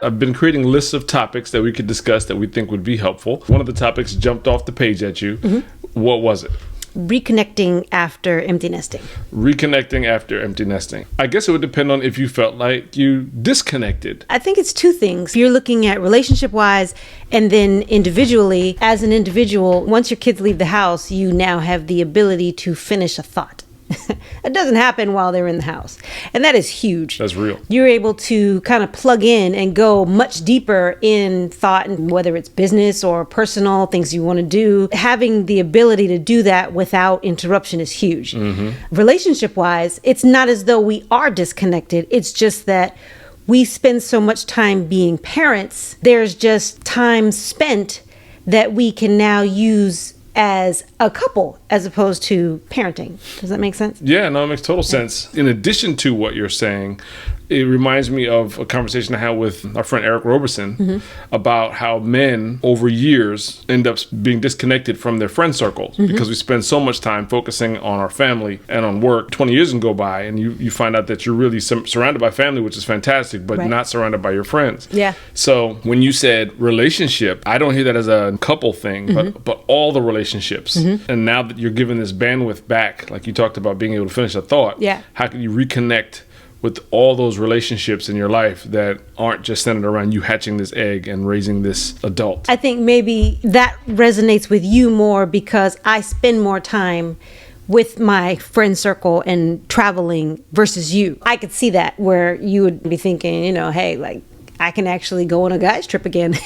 I've been creating lists of topics that we could discuss that we think would be helpful. One of the topics jumped off the page at you. What was it? Reconnecting after empty nesting. Reconnecting after empty nesting. I guess it would depend on if you felt like you disconnected. I think it's two things. You're looking at relationship-wise and then individually. As an individual, once your kids leave the house, you now have the ability to finish a thought. It doesn't happen while they're in the house. And that is huge. That's real. You're able to kind of plug in and go much deeper in thought, and whether it's business or personal things you want to do. Having the ability to do that without interruption is huge. Relationship-wise, it's not as though we are disconnected. It's just that we spend so much time being parents. There's just time spent that we can now use as a couple as opposed to parenting. Does that make sense? Yeah, no, it makes total sense. In addition to what you're saying, it reminds me of a conversation I had with our friend Eric Roberson about how men over years end up being disconnected from their friend circles because we spend so much time focusing on our family and on work. 20 years can go by and you find out that you're really surrounded by family, which is fantastic, but not surrounded by your friends. Yeah. So when you said relationship, I don't hear that as a couple thing, but all the relationships. And now that you're given this bandwidth back, like you talked about being able to finish a thought, how can you reconnect with all those relationships in your life that aren't just centered around you hatching this egg and raising this adult? I think maybe that resonates with you more because I spend more time with my friend circle and traveling versus you. I could see that where you would be thinking, you know, hey, like I can actually go on a guy's trip again.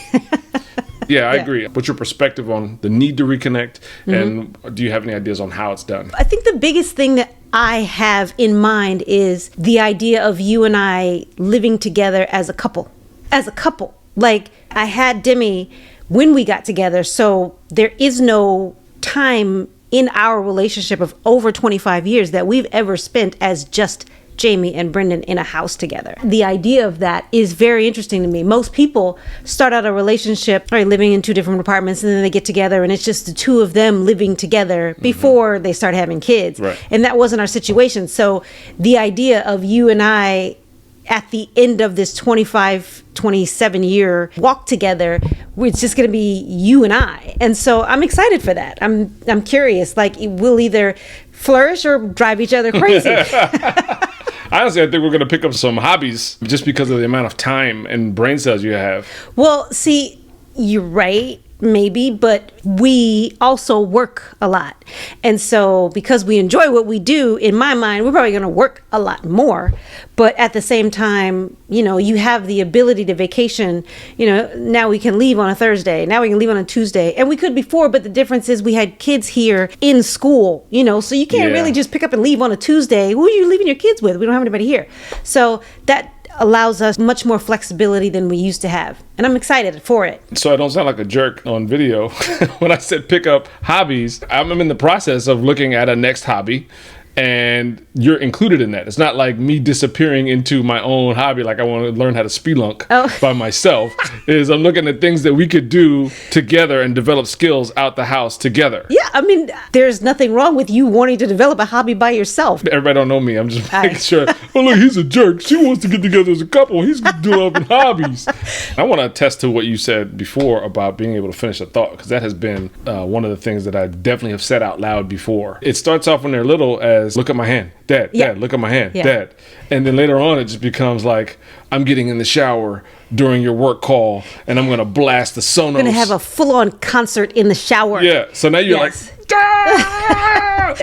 Yeah, I agree. What's your perspective on the need to reconnect? And do you have any ideas on how it's done? I think the biggest thing that I have in mind is the idea of you and I living together as a couple. As a couple. Like, I had Demi when we got together, so there is no time in our relationship of over 25 years that we've ever spent as just Jamie and Brendan in a house together. The idea of that is very interesting to me. Most people start out a relationship or living in two different apartments and then they get together and it's just the two of them living together before they start having kids. Right. And that wasn't our situation. So the idea of you and I at the end of this 27 year walk together, it's just going to be you and I. And so I'm excited for that. I'm curious, like we'll either flourish or drive each other crazy. Honestly, I think we're going to pick up some hobbies just because of the amount of time and brain cells you have. Well, see, you're right, maybe, but we also work a lot. And so because we enjoy what we do, in my mind, we're probably going to work a lot more. But at the same time, you know, you have the ability to vacation. You know, now we can leave on a Thursday. Now we can leave on a Tuesday. And we could before, but the difference is we had kids here in school, you know, so you can't really just pick up and leave on a Tuesday. Who are you leaving your kids with? We don't have anybody here. So that allows us much more flexibility than we used to have. And I'm excited for it. So I don't sound like a jerk on video. When I said pick up hobbies, I'm in the process of looking at a next hobby. And you're included in that. It's not like me disappearing into my own hobby, like I want to learn how to spelunk by myself. Is I'm looking at things that we could do together and develop skills out the house together. Yeah, I mean, there's nothing wrong with you wanting to develop a hobby by yourself. Everybody don't know me. I'm just making sure. Oh, look, he's a jerk. She wants to get together as a couple. He's developing hobbies. I want to attest to what you said before about being able to finish a thought, because that has been one of the things that I definitely have said out loud before. It starts off when they're little as, look at my hand, Dad, Dad, look at my hand, Dad. And then later on, it just becomes like, I'm getting in the shower during your work call and I'm going to blast the Sonos. I'm going to have a full-on concert in the shower. Yeah. So now you're like,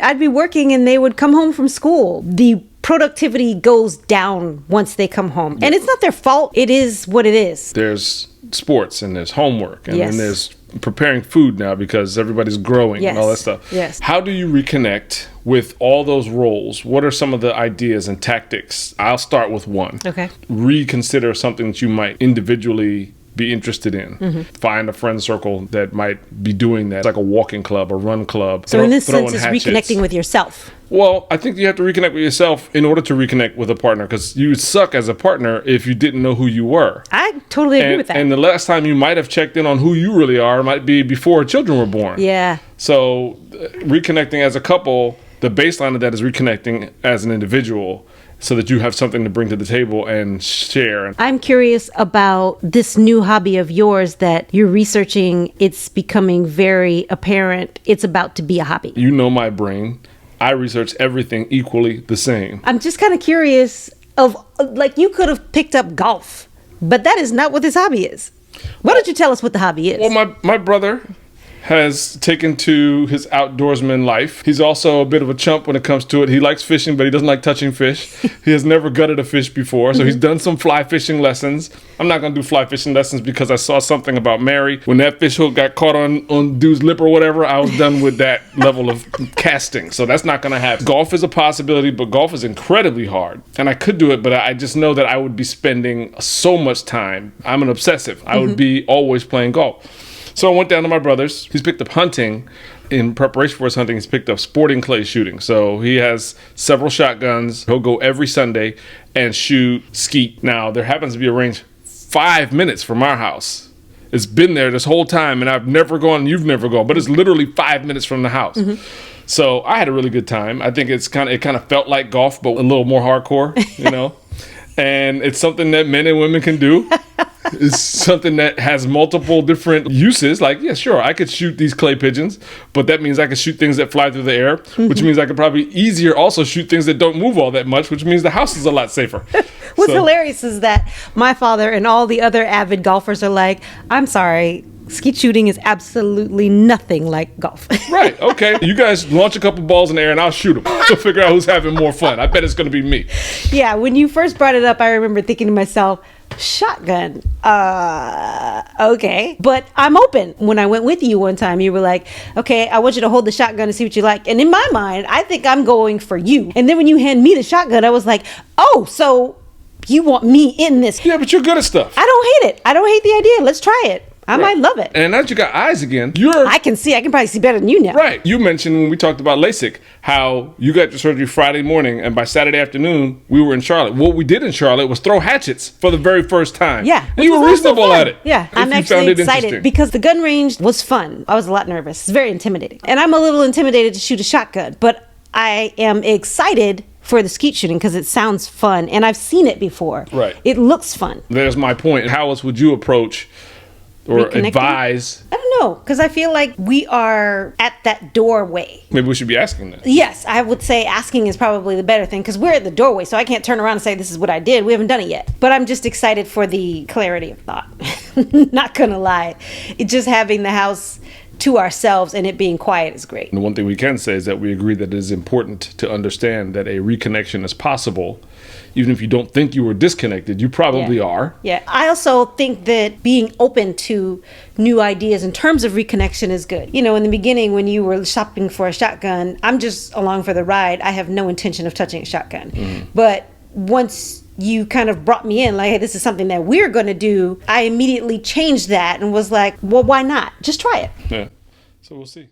I'd be working and they would come home from school. The productivity goes down once they come home. And it's not their fault. It is what it is. There's sports and there's homework and then there's preparing food now because everybody's growing and all that stuff. Yes. How do you reconnect with all those roles? What are some of the ideas and tactics? I'll start with one. Okay. Reconsider something that you might individually be interested in. Find a friend circle that might be doing that. It's like a walking club, a run club. So in this sense, it's reconnecting with yourself. Well, I think you have to reconnect with yourself in order to reconnect with a partner, because you would suck as a partner if you didn't know who you were. I totally agree with that. And the last time you might have checked in on who you really are might be before children were born. Yeah. So reconnecting as a couple, the baseline of that is reconnecting as an individual. so that you have something to bring to the table and share. I'm curious about this new hobby of yours that you're researching. It's becoming very apparent. It's about to be a hobby. You know my brain. I research everything equally the same. I'm just kind of curious of, like, you could have picked up golf, but that is not what this hobby is. Why don't you tell us what the hobby is? Well, my brother has taken to his outdoorsman life. He's also a bit of a chump when it comes to it. He likes fishing, but he doesn't like touching fish. He has never gutted a fish before, so he's done some fly fishing lessons. I'm not going to do fly fishing lessons because I saw something about Mary. When that fish hook got caught on dude's lip or whatever, I was done with that level of casting. So that's not going to happen. Golf is a possibility, but golf is incredibly hard. And I could do it, but I just know that I would be spending so much time. I'm an obsessive. I would be always playing golf. So I went down to my brother's. He's picked up hunting. In preparation for his hunting, he's picked up sporting clay shooting. So he has several shotguns. He'll go every Sunday and shoot skeet. Now, there happens to be a range 5 minutes from our house. It's been there this whole time, and I've never gone, you've never gone, but it's literally 5 minutes from the house. So I had a really good time. I think it kind of felt like golf, but a little more hardcore, you know? And it's something that men and women can do. It's something that has multiple different uses. Like, yeah, sure, I could shoot these clay pigeons, but that means I could shoot things that fly through the air, which means I could probably easier also shoot things that don't move all that much, which means the house is a lot safer. What's hilarious is that my father and all the other avid golfers are like, I'm sorry, skeet shooting is absolutely nothing like golf. Right, okay. You guys launch a couple balls in the air and I'll shoot them. So figure out who's having more fun. I bet it's going to be me. Yeah, when you first brought it up, I remember thinking to myself, shotgun, okay. But I'm open. When I went with you one time, you were like, okay, I want you to hold the shotgun and see what you like. And in my mind, I think I'm going for you. And then when you hand me the shotgun, I was like, oh, so you want me in this. Yeah, but you're good at stuff. I don't hate it. I don't hate the idea. Let's try it. I might love it. And now that you got eyes again, I can see. I can probably see better than you now. Right. You mentioned when we talked about LASIK, how you got your surgery Friday morning, and by Saturday afternoon, we were in Charlotte. What we did in Charlotte was throw hatchets for the very first time. Yeah. And you were reasonable at it. Yeah. I'm actually excited because the gun range was fun. I was a lot nervous. It's very intimidating. And I'm a little intimidated to shoot a shotgun, but I am excited for the skeet shooting because it sounds fun. And I've seen it before. Right. It looks fun. There's my point. How else would you approach or advise? I don't know, because I feel like we are at that doorway. Maybe we should be asking that. Yes, I would say asking is probably the better thing, because we're at the doorway, so I can't turn around and say this is what I did. We haven't done it yet. But I'm just excited for the clarity of thought. Not gonna lie. Just having the house to ourselves and it being quiet is great. And one thing we can say is that we agree that it is important to understand that a reconnection is possible. Even if you don't think you were disconnected, you probably are. Yeah. I also think that being open to new ideas in terms of reconnection is good. You know, in the beginning when you were shopping for a shotgun, I'm just along for the ride. I have no intention of touching a shotgun. But once you kind of brought me in, like, hey, this is something that we're going to do, I immediately changed that and was like, well, why not? Just try it. Yeah. So we'll see.